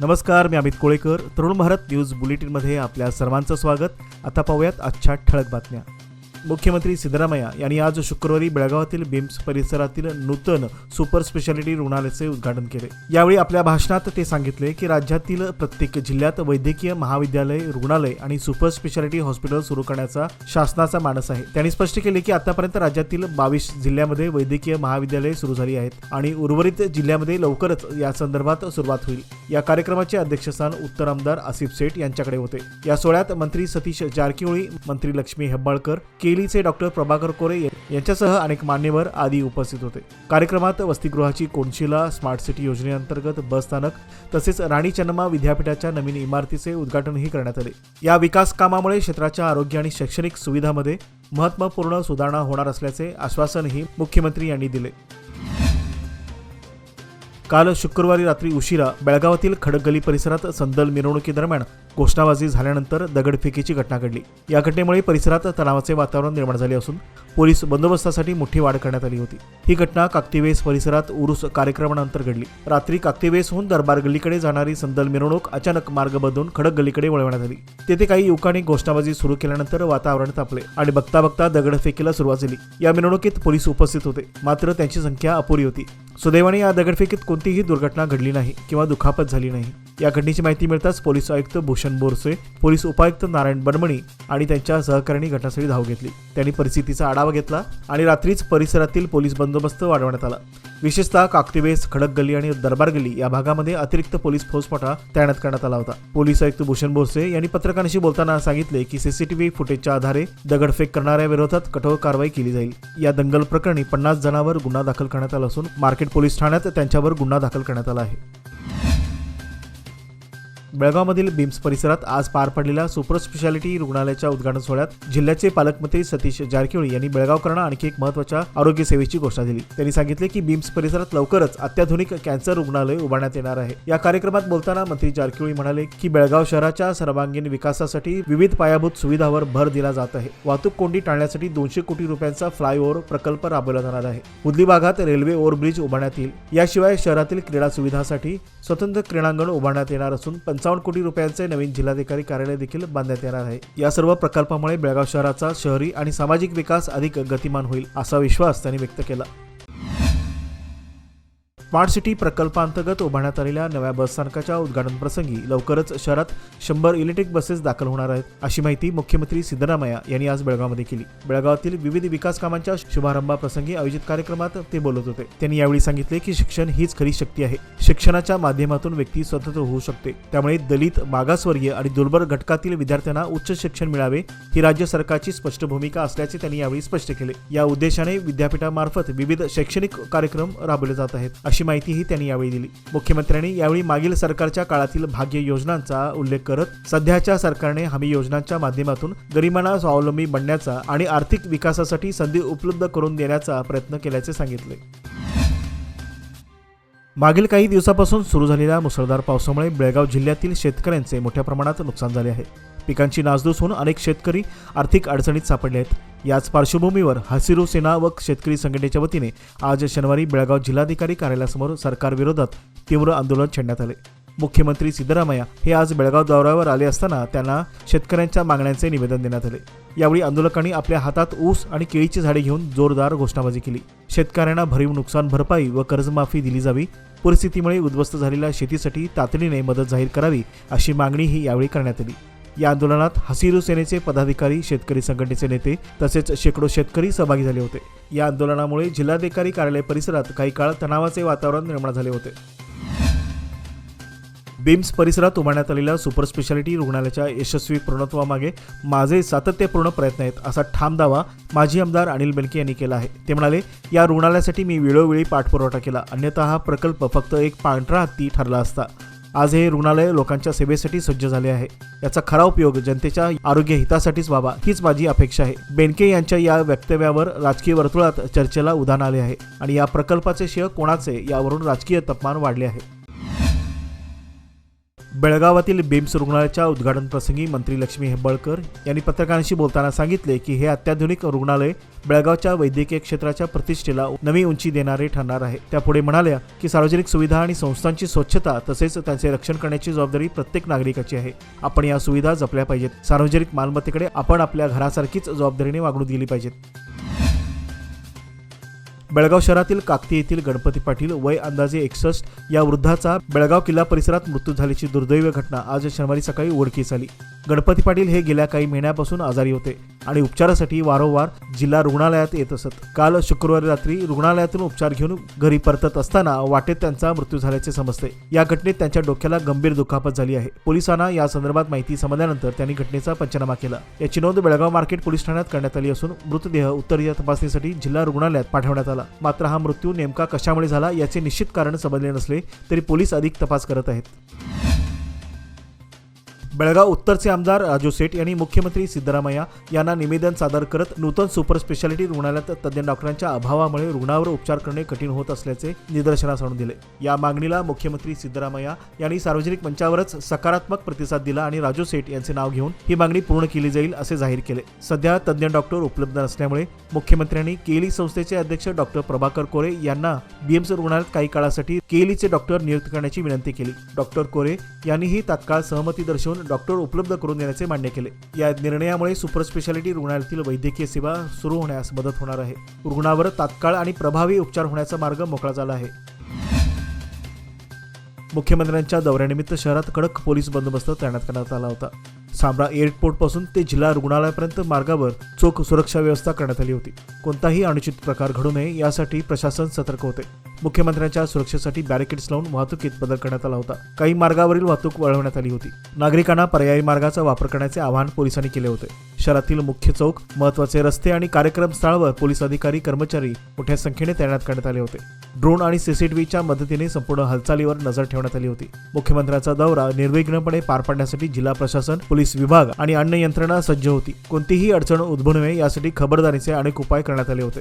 नमस्कार, मी अमित कोळेकर. तरुण भारत न्यूज बुलेटिनमध्ये आपल्या सर्वांचं स्वागत. आता पाहूयात आजच्या ठळक बातम्या. मुख्यमंत्री सिद्धरामय्या यांनी आज शुक्रवारी बेळगावातील बिम्स परिसरातील नूतन सुपर स्पेशालिटी रुग्णालयाचे उद्घाटन केले. यावेळी आपल्या भाषणात ते सांगितले की राज्यातील प्रत्येक जिल्ह्यात वैद्यकीय महाविद्यालय, रुग्णालय आणि सुपर स्पेशालिटी हॉस्पिटल सुरू करण्याचा शासनाचा मानस आहे. त्यांनी स्पष्ट केले की आतापर्यंत राज्यातील 22 जिल्ह्यामध्ये वैद्यकीय महाविद्यालये सुरू झाली आहेत आणि उर्वरित जिल्ह्यामध्ये लवकरच या संदर्भात सुरुवात होईल. या कार्यक्रमाचे अध्यक्षस्थान उत्तर आमदार आसिफ सेठ यांच्याकडे होते. या सोहळ्यात मंत्री सतीश जारकिहोळी, मंत्री लक्ष्मी हेब्बाळकर, केलीचे डॉक्टर प्रभाकर कोरे यांच्यासह अनेक मान्यवर आदी उपस्थित होते. कार्यक्रमात वसतिगृहाची कोनशिला, स्मार्ट सिटी योजनेअंतर्गत बस स्थानक तसेच राणी चन्नम्मा विद्यापीठाच्या नवीन इमारतीचे उद्घाटनही करण्यात आले. या विकास कामामुळे क्षेत्राच्या आरोग्य आणि शैक्षणिक सुविधांमध्ये महत्त्वपूर्ण सुधारणा होणार असल्याचे आश्वासनही मुख्यमंत्री यांनी दिले. काल शुक्रवारी रात्री उशिरा बेळगावातील खडकगली परिसरात संदल मिरवणुकीदरम्यान घोषणाबाजी झाल्यानंतर दगडफेकीची घटना घडली. या घटनेमुळे परिसरात तणावाचे वातावरण निर्माण झाले असून पोलीस बंदोबस्तासाठी मोठी वाढ करण्यात आली होती. ही घटना काकतीवेस परिसरात उरूस कार्यक्रमानंतर घडली. रात्री काकतीवेसहून दरबार गल्लीकडे जाणारी संदल मिरवणूक अचानक मार्ग बदलून खडकगलीकडे वळवण्यात आली. तेथे काही युवकांनी घोषणाबाजी सुरू केल्यानंतर वातावरण तापले आणि बघता बघता दगडफेकीला सुरुवात झाली. या मिरवणुकीत पोलीस उपस्थित होते, मात्र त्यांची संख्या अपुरी होती. सुदैवाने या दगडफेकीत कोणतीही दुर्घटना घडली नाही किंवा दुखापत झाली नाही. या घटनेची माहिती मिळताच पोलीस आयुक्त भूषण बोरसे, पोलीस उपायुक्त नारायण बनमणी आणि त्यांच्या सहकाऱ्यांनी घटनास्थळी धाव घेतली. त्यांनी परिस्थितीचा आढावा घेतला आणि रात्रीच परिसरातील पोलीस बंदोबस्त वाढवण्यात आला. विशेषतः काकतीवेस, खडकगल्ली आणि दरबार गल्ली या भागामध्ये अतिरिक्त पोलीस फौजफाटा तैनात करण्यात आला होता. पोलीस आयुक्त भूषण बोरसे यांनी पत्रकारांशी बोलताना सांगितले की सीसीटीव्ही फुटेजच्या आधारे दगडफेक करणाऱ्या विरोधात कठोर कारवाई केली जाईल. या दंगल प्रकरणी 50 जणांवर गुन्हा दाखल करण्यात आला असून मार्केट पोलीस ठाण्यात त्यांच्यावर गुन्हा दाखल करण्यात आला आहे. बेळगावमधील बिम्स परिसरात आज पार पडलेल्या सुपर स्पेशालिटी रुग्णालयाच्या उद्घाटन सोहळ्यात जिल्ह्याचे पालकमंत्री सतीश जारकिहोळी यांनी बेळगावकरांना आणखी एक महत्त्वाच्या आरोग्य सेवेची घोषणा दिली. त्यांनी सांगितले की बिम्स परिसरात लवकरच अत्याधुनिक कॅन्सर रुग्णालय उभारण्यात येणार आहे. या कार्यक्रमात बोलताना मंत्री जारकिहोळी म्हणाले की बेळगाव शहराच्या सर्वांगीण विकासासाठी विविध पायाभूत सुविधांवर भर दिला जात आहे. वाहतूक कोंडी टाळण्यासाठी 200 कोटी रुपयांचा फ्लायओव्हर प्रकल्प राबवला जाणार आहे. उदली भागात रेल्वे ओव्हरब्रिज उभारण्यात येईल. याशिवाय शहरातील क्रीडा सुविधांसाठी स्वतंत्र क्रीडांगण उभारण्यात येणार असून 55 कोटी रुपयांचे नवीन जिल्हाधिकारी कार्यालय देखील बांधण्यात येणार आहे. या सर्व प्रकल्पामुळे बेळगाव शहराचा शहरी आणि सामाजिक विकास अधिक गतिमान होईल असा विश्वास त्यांनी व्यक्त केला. स्मार्ट सिटी प्रकल्पांतर्गत उभारण्यात आलेल्या नव्या बस स्थानकाच्या उद्घाटन प्रसंगी लवकरच शहरात 100 इलेक्ट्रिक बसेस दाखल होणार आहेत, अशी माहिती मुख्यमंत्री सिद्धरामय्या यांनी आज बेळगावमध्ये केली. बेळगावातील विविध विकास कामांच्या शुभारंभाप्रसंगी आयोजित कार्यक्रमात ते बोलत होते. त्यांनी यावेळी सांगितले की शिक्षण हीच खरी शक्ती आहे. शिक्षणाच्या माध्यमातून व्यक्ती स्वतंत्र होऊ शकते. त्यामुळे दलित, मागासवर्गीय आणि दुर्बल घटकातील विद्यार्थ्यांना उच्च शिक्षण मिळावे ही राज्य सरकारची स्पष्ट भूमिका असल्याचे त्यांनी यावेळी स्पष्ट केले. या उद्देशाने विद्यापीठामार्फत विविध शैक्षणिक कार्यक्रम राबवले जात आहेत, अशी माहितीही त्यांनी यावेळी दिली. मुख्यमंत्र्यांनी यावेळी मागील सरकारच्या काळातील भाग्य योजनांचा उल्लेख करत सध्याच्या सरकारने हमी योजनांच्या माध्यमातून गरिबांना स्वावलंबी बनण्याचा आणि आर्थिक विकासासाठी संधी उपलब्ध करून देण्याचा प्रयत्न केल्याचे सांगितले. मागील काही दिवसापासून सुरू झालेल्या मुसळधार पावसामुळे बेळगाव जिल्ह्यातील शेतकऱ्यांचे मोठ्या प्रमाणात नुकसान झाले आहे. पिकांची नासधूस होऊन अनेक शेतकरी आर्थिक अडचणीत सापडले आहेत. याच पार्श्वभूमीवर हसिरू सेना व शेतकरी संघटनेच्या वतीने आज शनिवारी बेळगाव जिल्हाधिकारी कार्यालयासमोर सरकारविरोधात तीव्र आंदोलन छेडण्यात आले. मुख्यमंत्री सिद्धरामय्या हे आज बेळगाव दौऱ्यावर आले असताना त्यांना शेतकऱ्यांच्या मागण्यांचे निवेदन देण्यात आले. यावेळी आंदोलकांनी आपल्या हातात ऊस आणि केळीची झाडे घेऊन जोरदार घोषणाबाजी केली. शेतकऱ्यांना भरीव नुकसान भरपाई व कर्जमाफी दिली जावी, परिस्थितीमुळे उद्ध्वस्त झालेल्या शेतीसाठी तातडीने मदत जाहीर करावी, अशी मागणीही यावेळी करण्यात आली. या आंदोलनात हसिरू सेनेचे पदाधिकारी, शेतकरी संघटनेचे नेते तसेच शेकडो शेतकरी सहभागी झाले होते. या आंदोलनामुळे जिल्हाधिकारी कार्यालय परिसरात काही काळ तणावाचे वातावरण निर्माण झाले होते. बिम्स परिसरात उभारण्यात आलेल्या सुपर स्पेशालिटी रुग्णालयाच्या यशस्वी पूर्णत्वामागे माझे सातत्यपूर्ण प्रयत्न आहेत, असा ठाम दावा माजी आमदार अनिल बेनके यांनी केला आहे. ते म्हणाले, या रुग्णालयासाठी मी वेळोवेळी पाठपुरावा केला, अन्यथा हा प्रकल्प फक्त एक पांढरा हत्ती ठरला असता. आज हे रुग्णालय लोकांच्या सेवेसाठी सज्ज झाले आहे. याचा खरा उपयोग जनतेच्या आरोग्य हितासाठीच व्हावा, हीच माझी अपेक्षा आहे. बेनके यांच्या या वक्तव्यावर राजकीय वर्तुळात चर्चेला उधाण आले आहे आणि या प्रकल्पाचे श्रेय कोणाचे यावरून राजकीय तापमान वाढले आहे. बेळगावातील बेम्स रुग्णालयाच्या उद्घाटन प्रसंगी मंत्री लक्ष्मी हेब्बाळकर यांनी पत्रकारांशी बोलताना सांगितले की हे अत्याधुनिक रुग्णालय बेळगावच्या वैद्यकीय क्षेत्राच्या प्रतिष्ठेला नवी उंची देणारे ठरणार आहे. त्या पुढे म्हणाल्या की सार्वजनिक सुविधा आणि संस्थांची स्वच्छता तसेच त्यांचे रक्षण करण्याची जबाबदारी प्रत्येक नागरिकाची आहे. आपण या सुविधा जपल्या पाहिजेत. सार्वजनिक मालमत्तेकडे आपण आपल्या घरासारखीच जबाबदारीने वागणूक दिली पाहिजे. बेळगाव शहरातील काकती येथील गणपती पाटील वय अंदाजे 61 या वृद्धाचा बेळगाव किल्ला परिसरात मृत्यू झाल्याची दुर्दैवी घटना आज शनिवारी सकाळी उघडकीस आली. गणपती पाटील हे गेल्या काही महिन्यापासून आजारी होते आणि उपचारासाठी वारंवार जिल्हा रुग्णालयात येत असत. काल शुक्रवारी रात्री रुग्णालयातून उपचार घेऊन घरी परतत असताना वाटेत त्यांचा मृत्यू झाल्याचे समजते. या घटनेत त्यांच्या डोक्याला गंभीर दुखापत झाली आहे. पोलिसांना या संदर्भात माहिती समजल्यानंतर त्यांनी घटनेचा पंचनामा केला. याची नोंद बेळगाव मार्केट पोलीस ठाण्यात करण्यात आली असून मृतदेह उत्तरीय तपासणीसाठी जिल्हा रुग्णालयात पाठवण्यात आला. मात्र हा मृत्यू नेमका कशामुळे झाला याचे निश्चित कारण समजले नसले तरी पोलीस अधिक तपास करत आहेत. बेळगाव उत्तरचे आमदार राजू सेठ यांनी मुख्यमंत्री सिद्धरामय्या यांना निवेदन सादर करत नूतन सुपर स्पेशालिटी रुग्णालयात तज्ज्ञ डॉक्टरांच्या अभावामुळे रुग्णावर उपचार करणे कठीण होत असल्याचे निदर्शनास आणून दिले. या मागणीला मुख्यमंत्री सिद्धरामय्या यांनी सार्वजनिक मंचावरच सकारात्मक प्रतिसाद दिला आणि राजू सेठ यांचे नाव घेऊन ही मागणी पूर्ण केली जाईल असे जाहीर केले. सध्या तज्ज्ञ डॉक्टर उपलब्ध नसल्यामुळे मुख्यमंत्र्यांनी केली संस्थेचे अध्यक्ष डॉक्टर प्रभाकर कोरे यांना बीएम्स रुग्णालयात काही काळासाठी केलीचे डॉक्टर नियुक्त करण्याची विनंती केली. डॉक्टर कोरे यांनीही तात्काळ सहमती दर्शवून डॉक्टर उपलब्ध करून देण्याचे मान्य केले. या निर्णयामुळे सुपर स्पेशालिटी रुग्णालयातील वैद्यकीय सेवा सुरू होण्यास मदत होणार आहे. रुग्णावर तात्काळ आणि प्रभावी उपचार होण्याचा मार्ग मोकळा झाला आहे. मुख्यमंत्र्यांच्या दौऱ्यानिमित्त शहरात कडक पोलीस बंदोबस्त तैनात करण्यात आला होता. सांब्रा एअरपोर्ट पासून ते जिल्हा रुग्णालयापर्यंत मार्गावर चोख सुरक्षा व्यवस्था करण्यात आली होती. कोणताही अनुचित प्रकार घडू नये यासाठी प्रशासन सतर्क होते. मुख्यमंत्र्यांच्या सुरक्षेसाठी बॅरिकेड्स लावून वाहतुकीत बदल करण्यात आला होता. काही मार्गावरील वाहतूक वळवण्यात आली होती. नागरिकांना पर्यायी मार्गाचा वापर करण्याचे आवाहन पोलिसांनी केले होते. शहरातील मुख्य चौक, महत्त्वाचे रस्ते आणि कार्यक्रम स्थळावर पोलीस अधिकारी कर्मचारी मोठ्या संख्येने तैनात करण्यात आले होते. ड्रोन आणि सीसीटीव्हीच्या मदतीने संपूर्ण हालचालीवर नजर ठेवण्यात आली होती. मुख्यमंत्र्यांचा दौरा निर्विघ्नपणे पार पाडण्यासाठी जिल्हा प्रशासन, पोलीस विभाग आणि अन्य यंत्रणा सज्ज होती. कोणतीही अडचण उद्भवू नये यासाठी खबरदारीचे अनेक उपाय करण्यात आले होते.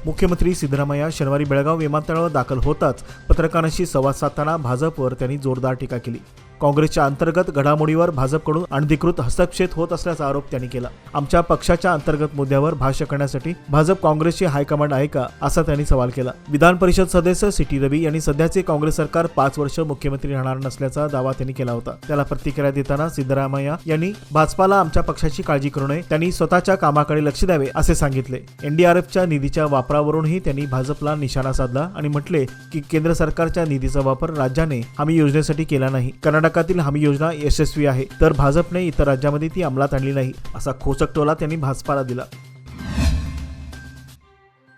मुख्यमंत्री सिद्धरामय्या शनिवारी बेळगाव विमानतळावर दाखल होताच पत्रकारांशी संवाद साधताना भाजपवर त्यांनी जोरदार टीका केली. काँग्रेसच्या अंतर्गत घडामोडीवर भाजपकडून अनधिकृत हस्तक्षेप होत असल्याचा आरोप त्यांनी केला. आमच्या पक्षाच्या अंतर्गत मुद्द्यावर भाष्य करण्यासाठी भाजप काँग्रेसची हायकमांड आहे का, असा त्यांनी सवाल केला. विधान परिषद सदस्य सिटी रवी यांनी सध्याचे काँग्रेस सरकार 5 वर्ष मुख्यमंत्री राहणार नसल्याचा दावा त्यांनी केला होता. त्याला प्रतिक्रिया देताना सिद्धरामय्या यांनी भाजपाला आमच्या पक्षाची काळजी करू नये, त्यांनी स्वतःच्या कामाकडे लक्ष द्यावे असे सांगितले. एनडीआरएफच्या निधीच्या वापरावरूनही त्यांनी भाजपला निशाणा साधला आणि म्हटले की केंद्र सरकारच्या निधीचा वापर राज्याने हमी योजनेसाठी केला नाही. कर्नाटकातील हमी योजना यशस्वी आहे, तर भाजपने इतर राज्यामध्ये ती अंमलात आणली नाही, असा खोचक टोला त्यांनी भाजपाला दिला.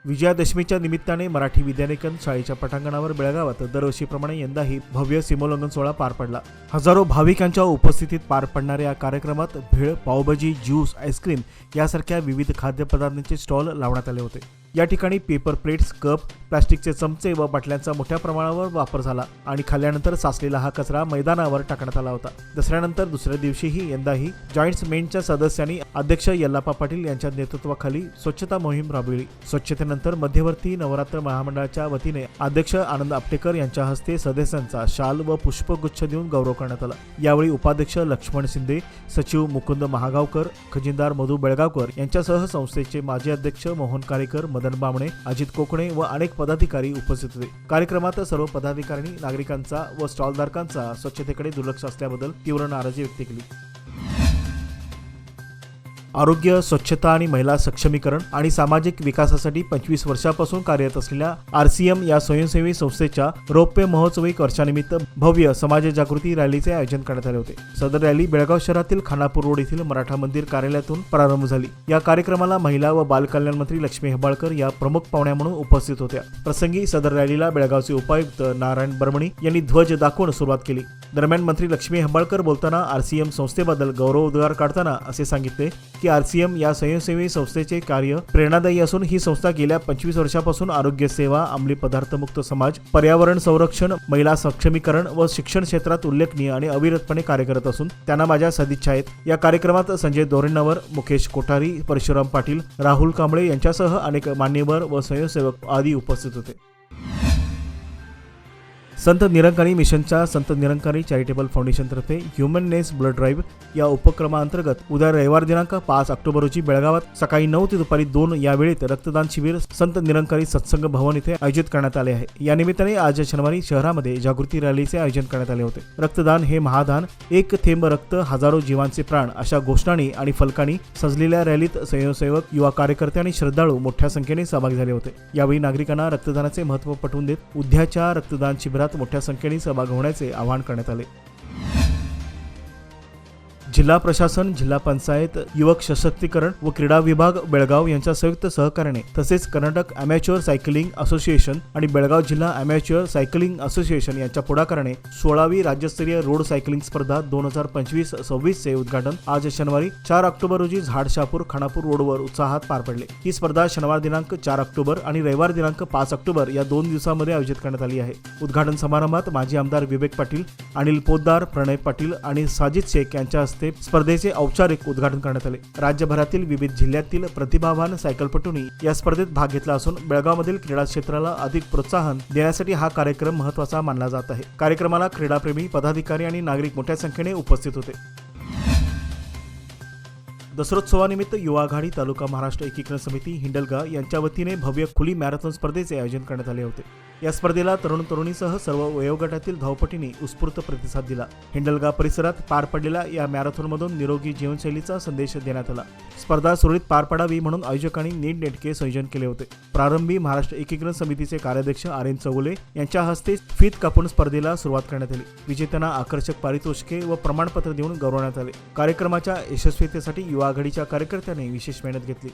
विजयादशमीच्या निमित्ताने मराठी विद्यानिकेतन शाळेच्या पटांगणावर बेळगावात दरवर्षीप्रमाणे यंदाही भव्य सीमोल्लंघन सोहळा पार पडला. हजारो भाविकांच्या उपस्थितीत पार पडणाऱ्या या कार्यक्रमात भेळ, पावभाजी, ज्यूस, आईस्क्रीम यासारख्या विविध खाद्यपदार्थांचे स्टॉल लावण्यात आले होते. या ठिकाणी पेपर प्लेट्स, कप, प्लास्टिकचे चमचे व बाटल्यांचा मोठ्या प्रमाणावर वापर झाला आणि खाल्ल्यानंतर साचलेला हा कचरा मैदानावर टाकण्यात आला होता. दसऱ्यानंतर दुसऱ्या दिवशीही यंदाही जॉईंट्स मेंटच्या सदस्यांनी अध्यक्ष यल्लाप्पा पाटील यांच्या नेतृत्वाखाली स्वच्छता मोहीम राबविली. स्वच्छतेनंतर मध्यवर्ती नवरात्र महामंडळाच्या वतीने अध्यक्ष आनंद आपटेकर यांच्या हस्ते सदस्यांचा शाल व पुष्पगुच्छ देऊन गौरव करण्यात आला. यावेळी उपाध्यक्ष लक्ष्मण शिंदे, सचिव मुकुंद महागावकर, खजिनदार मधु बेळगावकर यांच्यासह संस्थेचे माजी अध्यक्ष मोहन कारेकर, मदन बामणे, अजित कोकणे व अनेक पदाधिकारी उपस्थित होते. कार्यक्रमात सर्व पदाधिकाऱ्यांनी नागरिकांचा व स्टॉलधारकांचा स्वच्छतेकडे दुर्लक्ष असल्याबद्दल तीव्र नाराजी व्यक्त केली. आरोग्य, स्वच्छता आणि महिला सक्षमीकरण आणि सामाजिक विकासासाठी 25 वर्षापासून कार्यरत असलेल्या RCM या स्वयंसेवी संस्थेच्या रौप्य महोत्सवी वर्षानिमित्त भव्य समाज जागृती रॅलीचे आयोजन करण्यात आले होते. सदर रॅली बेळगाव शहरातील खानापूर रोड येथील मराठा मंदिर कार्यालयातून प्रारंभ झाली. या कार्यक्रमाला महिला व बालकल्याण मंत्री लक्ष्मी हेब्बाळकर या प्रमुख पाहुण्या म्हणून उपस्थित होत्या. प्रसंगी सदर रॅलीला बेळगावचे उपायुक्त नारायण बर्मणी यांनी ध्वज दाखवून सुरुवात केली. दरम्यान मंत्री लक्ष्मी हेब्बाळकर बोलताना RCM संस्थेबद्दल गौरवोद्गार काढताना असे सांगितले की RCM या स्वयंसेवी संस्थेचे कार्य प्रेरणादायी असून ही संस्था गेल्या 25 वर्षापासून आरोग्य सेवा, अंमली पदार्थमुक्त समाज, पर्यावरण संरक्षण, महिला सक्षमीकरण व शिक्षण क्षेत्रात उल्लेखनीय आणि अविरतपणे कार्य करत असून त्यांना माझ्या सदिच्छा आहेत. या कार्यक्रमात संजय दोरेंनवर, मुकेश कोठारी, परशुराम पाटील, राहुल कांबळे यांच्यासह अनेक मान्यवर व स्वयंसेवक आदी उपस्थित होते. संत निरंकारी मिशनच्या Sant Nirankari charitable फाउंडेशनतर्फे ह्युमननेस blood drive या उपक्रमाअंतर्गत उद्या रविवार दिनांक 5 ऑक्टोबर रोजी बेळगावात सकाळी 9 ते दुपारी 2 या वेळेत रक्तदान शिबिर संत निरंकारी सत्संग भवन येथे आयोजित करण्यात आले आहे। या निमित्ताने आज शनिवारी शहरामध्ये जागृती रॅलीचे आयोजन करण्यात आले होते। रक्तदान हे महादान, एक थेंब रक्त हजारो जीवांचे प्राण अशा घोषणांनी आणि फलकांनी सजलेल्या रॅलीत स्वयंसेवक, युवा कार्यकर्ते आणि श्रद्धाळू मोठ्या संख्येने सहभागी झाले होते। यावेळी नागरिकांना रक्तदानाचे महत्त्व पटवून देत उद्याच्या रक्तदान शिबिरात मोठ्या संख्येने सहभाग होण्याचे आवाहन करण्यात आले। जिल्हा प्रशासन, जिल्हा पंचायत, युवक सशक्तीकरण व क्रीडा विभाग बेळगाव यांच्या संयुक्त सहकार्याने तसेच कर्नाटक अमॅच्युअर सायकलिंग असोसिएशन आणि बेळगाव जिल्हा अमॅच्युअर सायकलिंग असोसिएशन यांच्या पुढाकाराने 16वी राज्यस्तरीय रोड सायकलिंग स्पर्धा 2025-26 चे उद्घाटन आज शनिवारी 4 ऑक्टोबर रोजी झाडशापूर खानापूर रोडवर उत्साहात पार पडले। ही स्पर्धा शनिवार दिनांक 4 ऑक्टोबर आणि रविवार दिनांक 5 ऑक्टोबर या 2 दिवसांमध्ये आयोजित करण्यात आली आहे। उद्घाटन समारंभात माजी आमदार विवेक पाटील, अनिल पोद्दार, प्रणय पाटील आणि साजिद शेख यांच्या हस्ते स्पर्धेचे औपचारिक उद्घाटन करण्यात आले। राज्यभरातील विविध जिल्ह्यातील प्रतिभावान सायकलपटूंनी या स्पर्धेत भाग घेतला असून बेळगावमधील क्रीडा क्षेत्राला अधिक प्रोत्साहन देण्यासाठी हा कार्यक्रम महत्त्वाचा मानला जात आहे। कार्यक्रमाला क्रीडाप्रेमी, पदाधिकारी आणि नागरिक मोठ्या संख्येने उपस्थित होते। दसरोत्सवानिमित्त युवा आघाडी तालुका महाराष्ट्र एकीकरण समिती हिंडलगा यांच्या वतीने भव्य खुली मॅरेथॉन स्पर्धेचे आयोजन करण्यात आले होते। या स्पर्धेला तरुण तरुणीसह सर्व वयोगटातील धावपटूंनी उत्स्फूर्त प्रतिसाद दिला। हिंडलगा परिसरात पार पडलेल्या या मॅरेथॉनमधून निरोगी जीवनशैलीचा संदेश देण्यात आला। स्पर्धा सुरळीत पार पडावी म्हणून आयोजकांनी नीटनेटके संयोजन केले होते। प्रारंभी महाराष्ट्र एकीकरण समितीचे कार्याध्यक्ष आर्यन चौगुले यांच्या हस्ते फीत कापून स्पर्धेला सुरुवात करण्यात आली। विजेत्यांना आकर्षक पारितोषिके व प्रमाणपत्र देऊन गौरवण्यात आले। कार्यक्रमाच्या यशस्वीतेसाठी युवा आघाडीच्या कार्यकर्त्यांनी विशेष मेहनत घेतली।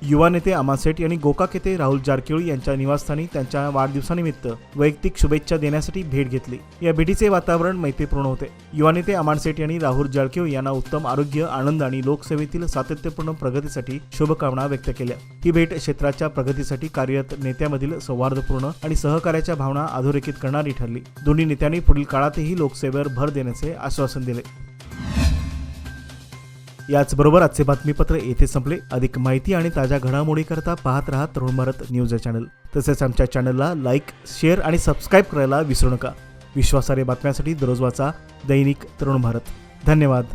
युवा नेते अमान सेठ यांनी गोकाक येथे राहुल जारकिहोळी यांच्या निवासस्थानी त्यांच्या वाढदिवसानिमित्त वैयक्तिक शुभेच्छा देण्यासाठी भेट घेतली। या भेटीचे वातावरण मैत्रीपूर्ण होते। युवा नेते अमान सेठ यांनी राहुल जारकिहोळी यांना उत्तम आरोग्य, आनंद आणि लोकसेवेतील सातत्यपूर्ण प्रगतीसाठी शुभकामना व्यक्त केल्या। ही भेट क्षेत्राच्या प्रगतीसाठी कार्यरत नेत्यामधील सौहार्दपूर्ण आणि सहकार्याच्या भावना अधोरेखित करणारी ठरली। दोन्ही नेत्यांनी पुढील काळातही लोकसेवेवर भर देण्याचे आश्वासन दिले। याचबरोबर आजचे बातमीपत्र येथे संपले। अधिक माहिती आणि ताज्या घडामोडीकरता पाहत रहा तरुण भारत न्यूज चॅनल। तसेच आमच्या चॅनलला लाईक, शेअर आणि सबस्क्राईब करायला विसरू नका। विश्वासार्ह बातम्यांसाठी दररोज वाचा दैनिक तरुण भारत। धन्यवाद।